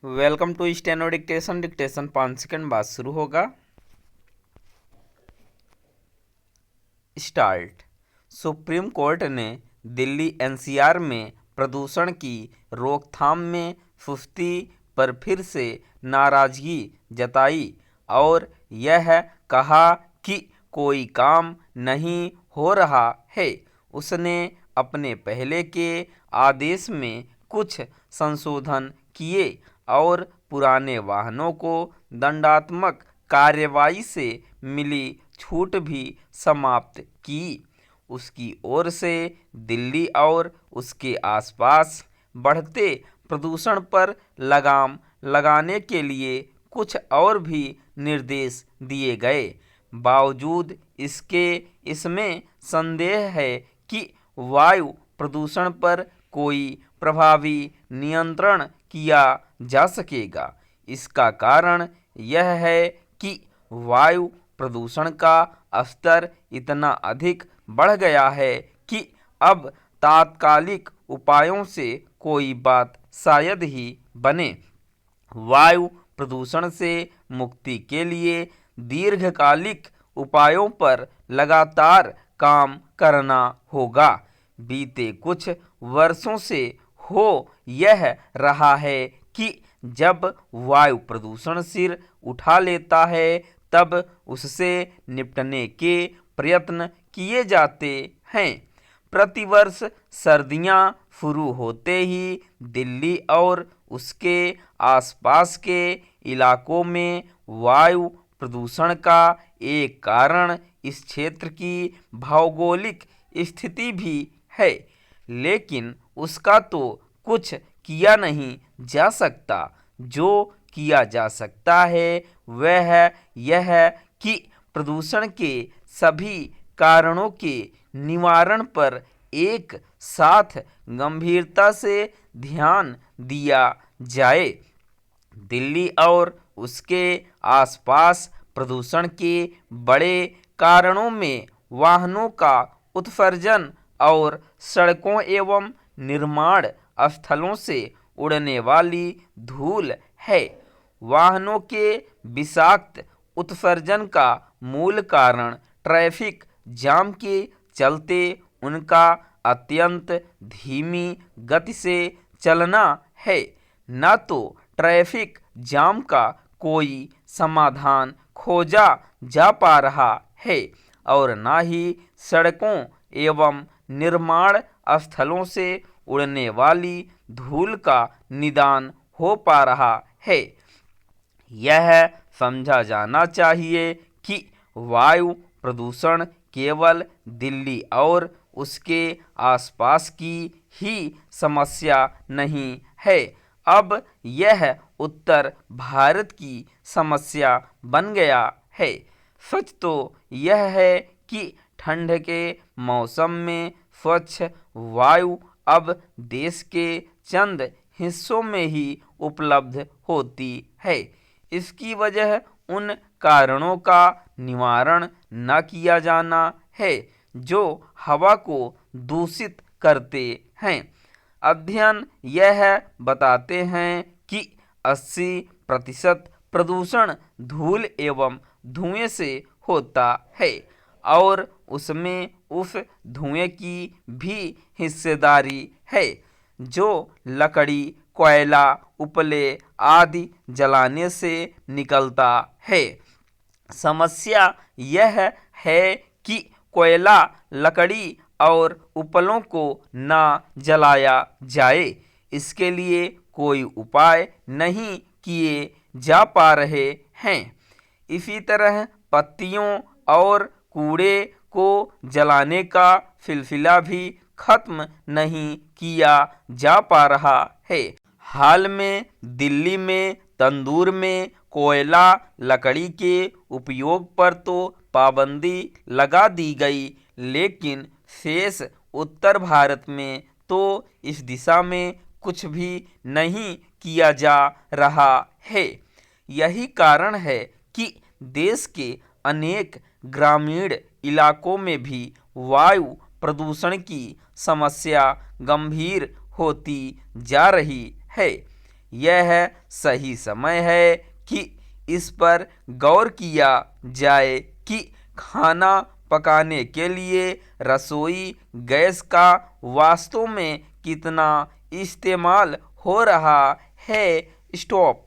Welcome to steno dictation. Dictation 5 second बाद शुरू होगा। स्टार्ट। सुप्रीम कोर्ट ने दिल्ली एनसीआर में प्रदूषण की रोकथाम में सुस्ती पर फिर से नाराजगी जताई और यह कहा कि कोई काम नहीं हो रहा है। उसने अपने पहले के आदेश में कुछ संशोधन किए और पुराने वाहनों को दंडात्मक कार्रवाई से मिली छूट भी समाप्त की। उसकी ओर से दिल्ली और उसके आसपास बढ़ते प्रदूषण पर लगाम लगाने के लिए कुछ और भी निर्देश दिए गए। बावजूद इसके इसमें संदेह है कि वायु प्रदूषण पर कोई प्रभावी नियंत्रण किया जा सकेगा। इसका कारण यह है कि वायु प्रदूषण का स्तर इतना अधिक बढ़ गया है कि अब तात्कालिक उपायों से कोई बात शायद ही बने। वायु प्रदूषण से मुक्ति के लिए दीर्घकालिक उपायों पर लगातार काम करना होगा। बीते कुछ वर्षों से हो यह रहा है कि जब वायु प्रदूषण सिर उठा लेता है तब उससे निपटने के प्रयत्न किए जाते हैं। प्रतिवर्ष सर्दियां शुरू होते ही दिल्ली और उसके आसपास के इलाकों में वायु प्रदूषण का एक कारण इस क्षेत्र की भौगोलिक स्थिति भी है, लेकिन उसका तो कुछ किया नहीं जा सकता। जो किया जा सकता है वह यह है कि प्रदूषण के सभी कारणों के निवारण पर एक साथ गंभीरता से ध्यान दिया जाए। दिल्ली और उसके आसपास प्रदूषण के बड़े कारणों में वाहनों का उत्सर्जन और सड़कों एवं निर्माण स्थलों से उड़ने वाली धूल है। वाहनों के विषाक्त उत्सर्जन का मूल कारण ट्रैफिक जाम के चलते उनका अत्यंत धीमी गति से चलना है। न तो ट्रैफिक जाम का कोई समाधान खोजा जा पा रहा है और न ही सड़कों एवं निर्माण स्थलों से उड़ने वाली धूल का निदान हो पा रहा है। यह समझा जाना चाहिए कि वायु प्रदूषण केवल दिल्ली और उसके आसपास की ही समस्या नहीं है, अब यह उत्तर भारत की समस्या बन गया है। सच तो यह है कि ठंड के मौसम में स्वच्छ वायु अब देश के चंद हिस्सों में ही उपलब्ध होती है। इसकी वजह उन कारणों का निवारण न किया जाना है जो हवा को दूषित करते हैं। अध्ययन यह बताते हैं कि 80% प्रदूषण धूल एवं धुएं से होता है और उसमें उस धुएं की भी हिस्सेदारी है जो लकड़ी, कोयला, उपले आदि जलाने से निकलता है। समस्या यह है कि कोयला, लकड़ी और उपलों को ना जलाया जाए, इसके लिए कोई उपाय नहीं किए जा पा रहे हैं। इसी तरह पत्तियों और कूड़े को जलाने का सिलसिला भी खत्म नहीं किया जा पा रहा है। हाल में दिल्ली में तंदूर में कोयला, लकड़ी के उपयोग पर तो पाबंदी लगा दी गई, लेकिन शेष उत्तर भारत में तो इस दिशा में कुछ भी नहीं किया जा रहा है। यही कारण है कि देश के अनेक ग्रामीण इलाकों में भी वायु प्रदूषण की समस्या गंभीर होती जा रही है। यह सही समय है कि इस पर गौर किया जाए कि खाना पकाने के लिए रसोई गैस का वास्तव में कितना इस्तेमाल हो रहा है। स्टॉप।